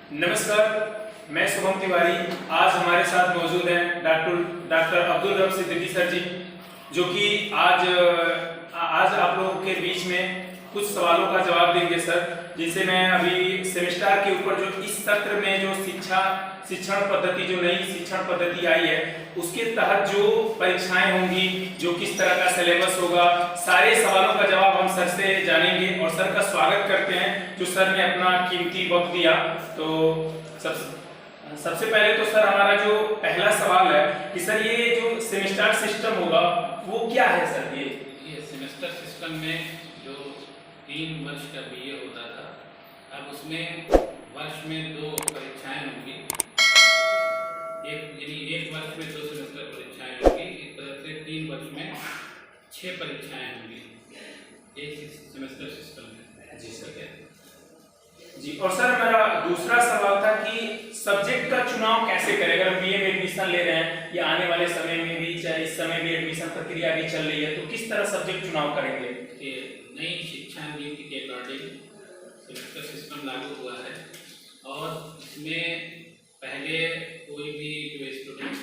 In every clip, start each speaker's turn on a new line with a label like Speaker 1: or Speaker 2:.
Speaker 1: नमस्कार, मैं शुभम तिवारी। आज हमारे साथ मौजूद हैं डॉक्टर अब्दुल रब सिद्दीकी सर जी, जो कि आज आप लोगों के बीच में कुछ सवालों का जवाब देंगे सर, जिनसे मैं अभी सेमेस्टर के ऊपर जो इस सत्र में जो शिक्षण पद्धति जो नई शिक्षण पद्धति आई है उसके तहत जो परीक्षाएं होंगी, जो किस तरह का सिलेबस होगा, सारे सवालों का जवाब हम सर से जानेंगे और सर का स्वागत करते हैं जो सर ने अपना कीमती वक्त दिया। तो सबसे पहले तो सर हमारा जो पहला सवाल है कि सर ये जो सेमेस्टर सिस्टम होगा वो क्या है सर?
Speaker 2: ये सेमेस्टर सिस्टम में जो 3 वर्ष का बीए होता था, अब उसमें वर्ष में 2 परीक्षाएं होंगी। एक वर्ष में 2 सेमेस्टर परीक्षाएं होंगी। इस तरह से 3 वर्ष में 6 परीक्षाएं होंगी। एक सेमेस्टर सिस्टम है।
Speaker 1: जी सर जी। और सर मेरा दूसरा सवाल था कि सब्जेक्ट का चुनाव कैसे करें? अगर हम बीए में एडमिशन ले रहे हैं या आने वाले समय में भी, चाहे इस समय भी एडमिशन प्रक्रिया भी चल रही है, तो किस तरह सब्जेक्ट चुनाव करेंगे?
Speaker 2: कि नई शिक्षा नीति के अकॉर्डिंग सेमेस्टर सिस्टम लागू हुआ है और इसमें पहले कोई भी जो स्टूडेंट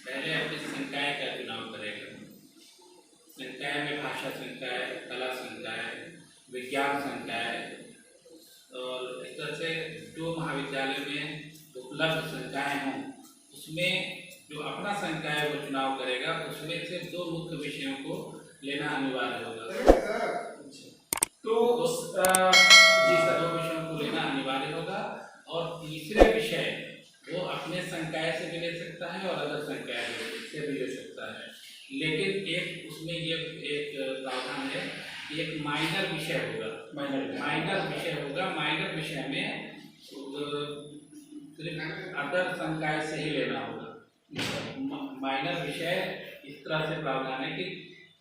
Speaker 2: पहले अपने संकाय का चुनाव करेगा। संकाय में भाषा संकाय, कला संकाय, विज्ञान संकाय और इस तरह से जो महाविद्यालय में उपलब्ध संकाय हों उसमें जो अपना संकाय वो चुनाव करेगा। उसमें से 2 मुख्य विषयों को लेना अनिवार्य होगा।
Speaker 1: तो
Speaker 2: जी सर, 2 विषयों को लेना अनिवार्य होगा और तीसरे विषय वो अपने संकाय से भी ले सकता है और अदर संकाय से भी ले सकता है। लेकिन एक उसमें ये एक प्रावधान है, एक माइनर विषय होगा। माइनर विषय में सिर्फ अदर संकाय से ही लेना होगा। माइनर विषय इस तरह से प्रावधान है कि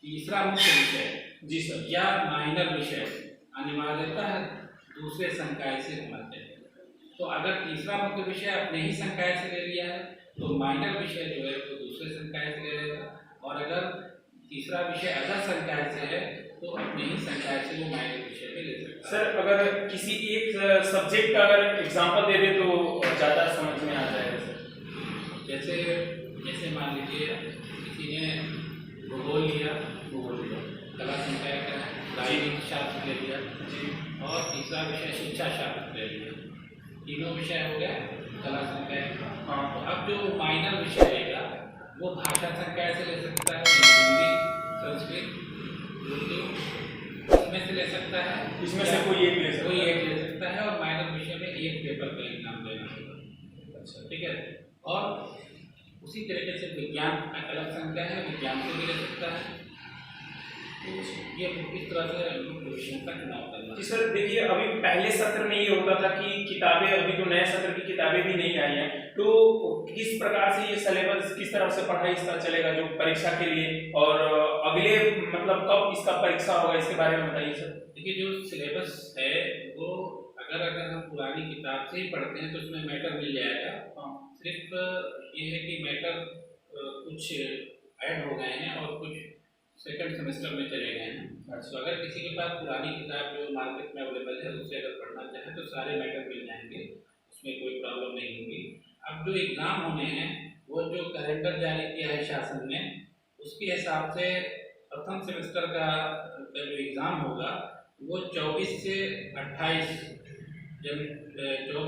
Speaker 2: तीसरा मुख्य विषय
Speaker 1: जी सर
Speaker 2: या माइनर विषय अनिवार्यता दूसरे संकाय से होना चाहिए। तो अगर तीसरा मुख्य विषय अपने ही संकाय से ले लिया है तो माइनर विषय जो है वो दूसरे संकाय से ले लेगा, और अगर तीसरा विषय अदर संकाय से है तो अपने ही संकाय से वो माइनर विषय में ले सकता है।
Speaker 1: सर अगर किसी एक सब्जेक्ट का अगर एग्जांपल दे दे तो ज़्यादा समझ में आ जाएगा सर।
Speaker 2: जैसे मान लीजिए किसी ने भूगोल लिया, कला संकाय का राजनीतिक शास्त्र ले लिया जी, और तीसरा विषय शिक्षा शास्त्र ले लिया। तीनों विषय हो गए कला संकाय। हाँ, तो अब जो माइनर विषय रहेगा वो भाषा संकाय से ले सकता है, हिंदी, संस्कृत, उर्दू, इसमें से ले सकता है।
Speaker 1: इसमें से कोई एक
Speaker 2: ले सकता है और माइनर विषय में एक पेपर का एग्जाम देना होगा। अच्छा, ठीक है। और उसी तरीके से विज्ञान अलग संकाय है, विज्ञान से भी ले सकता है। ये इस तरह से विषयों का चुनाव करना।
Speaker 1: जी सर देखिए, अभी पहले सत्र में ये होता था कि किताबें, अभी तो नए सत्र की किताबें भी नहीं आई हैं, तो किस प्रकार से ये सिलेबस, किस तरह से पढ़ाई इसका चलेगा जो परीक्षा के लिए, और अगले मतलब कब इसका परीक्षा होगा, इसके बारे में बताइए सर।
Speaker 2: देखिए, जो सिलेबस है वो अगर हम पुरानी किताब से ही पढ़ते हैं तो उसमें मैटर मिल जाएगा। सिर्फ ये है कि मैटर कुछ ऐड हो गए हैं और कुछ सेकंड सेमेस्टर में चले गए हैं। तो अगर किसी के पास पुरानी किताब जो मार्केट में अवेलेबल है उससे अगर पढ़ना चाहे तो सारे मैटर मिल जाएंगे, उसमें कोई प्रॉब्लम नहीं होगी। अब जो एग्ज़ाम होने हैं वो जो कैलेंडर जारी किया है शासन ने, उसके हिसाब से प्रथम सेमेस्टर का जो एग्ज़ाम होगा वो 24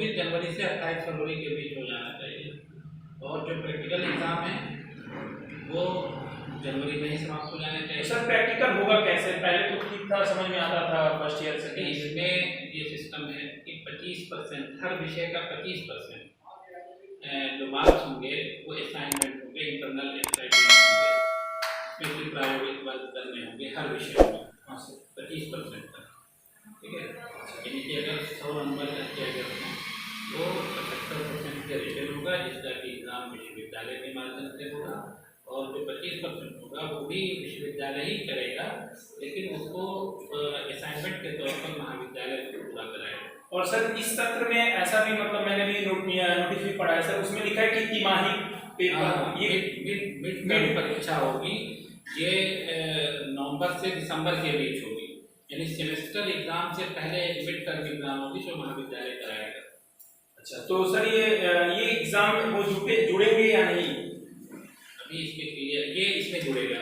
Speaker 2: जनवरी से 28 फरवरी के बीच हो जाना चाहिए। और जो प्रैक्टिकल एग्ज़ाम है वो जनवरी में ही समाप्त हो जाने चाहिए।
Speaker 1: सर प्रैक्टिकल होगा कैसे? पहले तो ठीक था, समझ में आता था फर्स्ट ईयर से।
Speaker 2: इसमें ये सिस्टम है कि 25% हर विषय का 25% जो मार्क्स होंगे वो असाइनमेंट होंगे, इंटरनल असाइनमेंट होंगे, इसमें कोई प्रायोगिक वर्क करने होंगे हर विषय में। 25% तक, ठीक है। यानी कि अगर 100 नंबर किया गया तो 75% का रिटर्न होगा, जिसका कि एग्जाम विश्वविद्यालय के माध्यम से होगा, और जो 25% होगा वो भी विश्वविद्यालय ही करेगा, लेकिन उसको असाइनमेंट के तौर पर महाविद्यालय को पूरा कराएगा।
Speaker 1: और सर इस सत्र में ऐसा भी, मतलब मैंने भी नोटिस भी पढ़ा है सर, उसमें लिखा है कि तिमाही पेपर, ये
Speaker 2: मिड परीक्षा होगी। ये नवंबर से दिसंबर के बीच होगी, यानी सेमेस्टर एग्जाम से पहले एक मिड टर्म एग्जाम होगी जो महाविद्यालय कराएगा।
Speaker 1: अच्छा, तो सर ये एग्जाम में वो जुड़ेंगे या नहीं?
Speaker 2: अभी इसमें क्लियर, ये इसमें जुड़ेगा,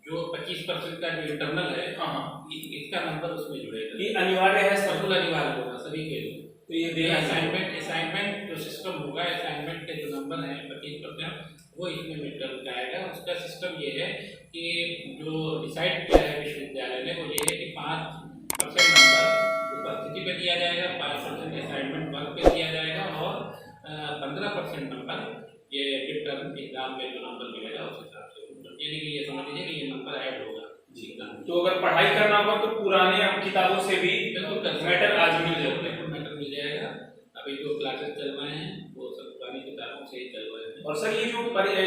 Speaker 2: जो 25% का जो इंटरनल है,
Speaker 1: हाँ,
Speaker 2: इसका नंबर उसमें जुड़ेगा।
Speaker 1: ये अनिवार्य है सब?
Speaker 2: बिल्कुल अनिवार्य होगा सभी के लिए।
Speaker 1: तो ये देना
Speaker 2: असाइनमेंट जो सिस्टम होगा, असाइनमेंट के जो नंबर हैं 25%, वो इसमें मिलकर जाएगा। उसका सिस्टम ये है कि जो डिसाइड किया है विश्वविद्यालय ने, वो ये है कि 5% नंबर उपस्थिति पे दिया जाएगा, 5% असाइनमेंट वर्क पे दिया जाएगा, और 15% नंबर ये मिड टर्म एग्जाम में जो नंबर मिलेगा उस हिसाब से, यानी कि ये समझ लीजिए कि ये नंबर ऐड होगा एग्जाम।
Speaker 1: तो अगर पढ़ाई करना होगा तो पुराने किताबों से भी
Speaker 2: बिल्कुल
Speaker 1: मैटर आज मिल जाएगा।
Speaker 2: मैटर मिल जाएगा। अभी जो क्लासेस चल रहे हैं वो सब पुरानी किताबों से ही चल रहे हैं।
Speaker 1: और सर ये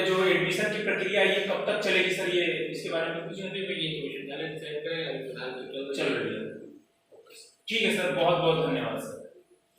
Speaker 1: जो एडमिशन की प्रक्रिया है, ये कब तक चलेगी सर? ये इसके बारे में कुछ
Speaker 2: अभी ये विश्वविद्यालय डिसाइड करेगा, अभी फिलहाल
Speaker 1: चल रही है। ठीक है सर, बहुत बहुत धन्यवाद सर।